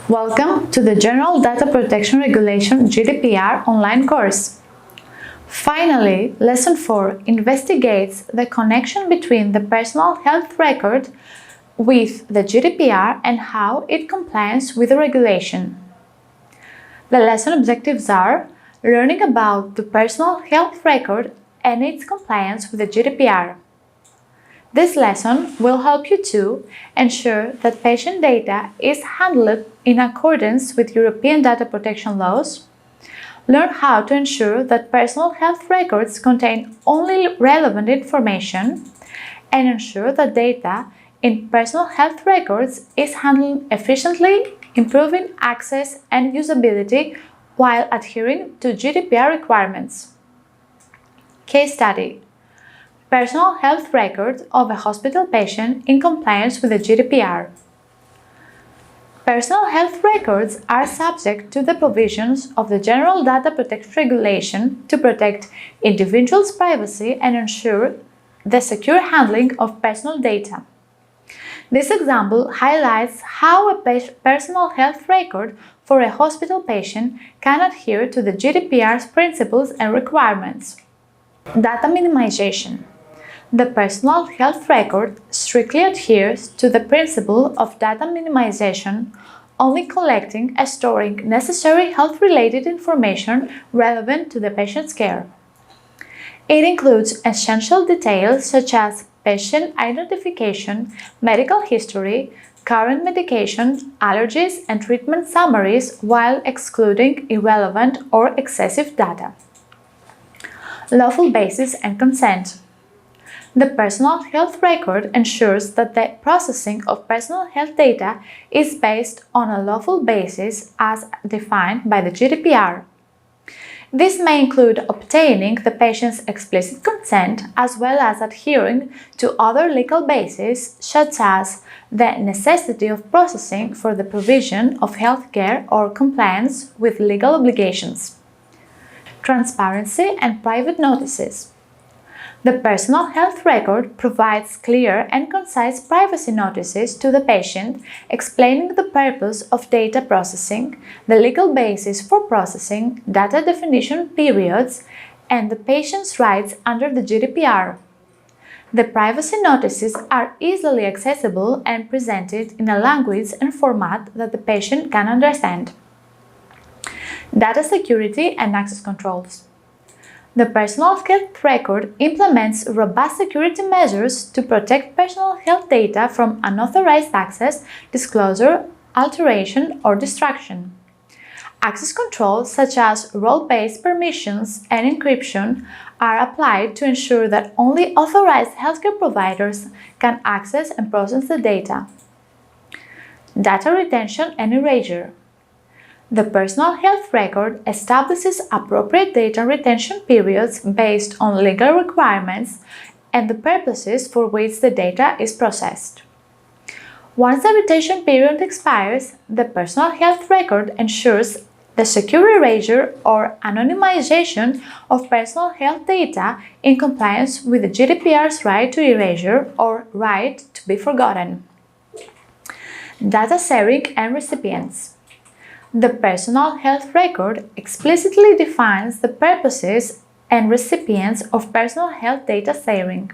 Welcome to the General Data Protection Regulation GDPR online course. Finally, Lesson 4 investigates the connection between the personal health record with the GDPR and how it complies with the regulation. The lesson objectives are learning about the personal health record and its compliance with the GDPR. This lesson will help you to ensure that patient data is handled in accordance with European data protection laws, learn how to ensure that personal health records contain only relevant information, and ensure that data in personal health records is handled efficiently, improving access and usability while adhering to GDPR requirements. Case study: personal health record of a hospital patient in compliance with the GDPR. Personal health records are subject to the provisions of the General Data Protection Regulation to protect individuals' privacy and ensure the secure handling of personal data. This example highlights how a personal health record for a hospital patient can adhere to the GDPR's principles and requirements. Data minimization. The personal health record strictly adheres to the principle of data minimization, only collecting and storing necessary health-related information relevant to the patient's care. It includes essential details such as patient identification, medical history, current medication, allergies, and treatment summaries, while excluding irrelevant or excessive data. Lawful basis and consent. The personal health record ensures that the processing of personal health data is based on a lawful basis as defined by the GDPR. This may include obtaining the patient's explicit consent as well as adhering to other legal bases such as the necessity of processing for the provision of health care or compliance with legal obligations. Transparency and private notices. The personal health record provides clear and concise privacy notices to the patient explaining the purpose of data processing, the legal basis for processing, data definition periods, and the patient's rights under the GDPR. The privacy notices are easily accessible and presented in a language and format that the patient can understand. Data security and access controls. The personal health record implements robust security measures to protect personal health data from unauthorized access, disclosure, alteration, or destruction. Access controls such as role-based permissions and encryption are applied to ensure that only authorized healthcare providers can access and process the data. Data retention and erasure. The personal health record establishes appropriate data retention periods based on legal requirements and the purposes for which the data is processed. Once the retention period expires, the personal health record ensures the secure erasure or anonymization of personal health data in compliance with the GDPR's right to erasure or right to be forgotten. Data sharing and recipients. The personal health record explicitly defines the purposes and recipients of personal health data sharing.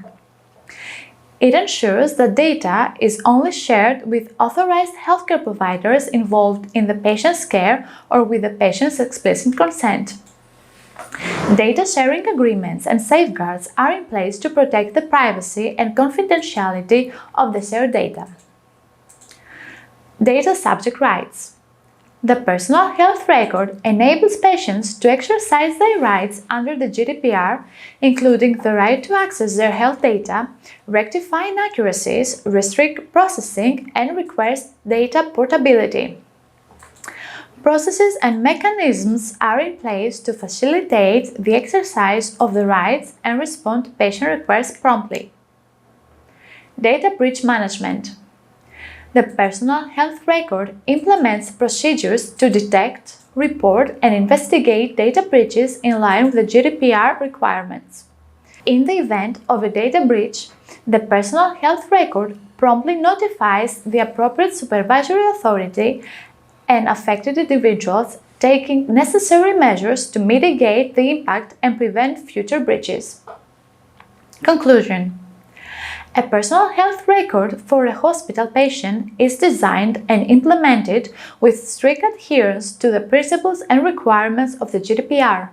It ensures that data is only shared with authorized healthcare providers involved in the patient's care or with the patient's explicit consent. Data sharing agreements and safeguards are in place to protect the privacy and confidentiality of the shared data. Data subject rights. The personal health record enables patients to exercise their rights under the GDPR, including the right to access their health data, rectify inaccuracies, restrict processing, and request data portability. Processes and mechanisms are in place to facilitate the exercise of the rights and respond to patient requests promptly. Data breach management. The personal health record implements procedures to detect, report, and investigate data breaches in line with the GDPR requirements. In the event of a data breach, the personal health record promptly notifies the appropriate supervisory authority and affected individuals taking necessary measures to mitigate the impact and prevent future breaches. Conclusion. A personal health record for a hospital patient is designed and implemented with strict adherence to the principles and requirements of the GDPR.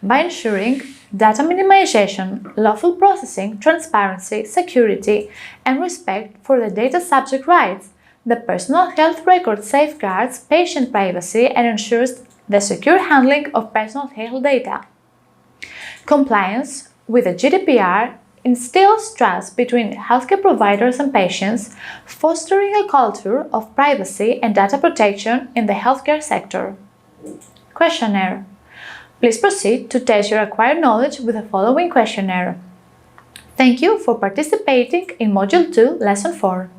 By ensuring data minimization, lawful processing, transparency, security, and respect for the data subject rights, the personal health record safeguards patient privacy and ensures the secure handling of personal health data. Compliance with the GDPR instills trust between healthcare providers and patients, fostering a culture of privacy and data protection in the healthcare sector. Questionnaire. Please proceed to test your acquired knowledge with the following questionnaire. Thank you for participating in Module 2, Lesson 4.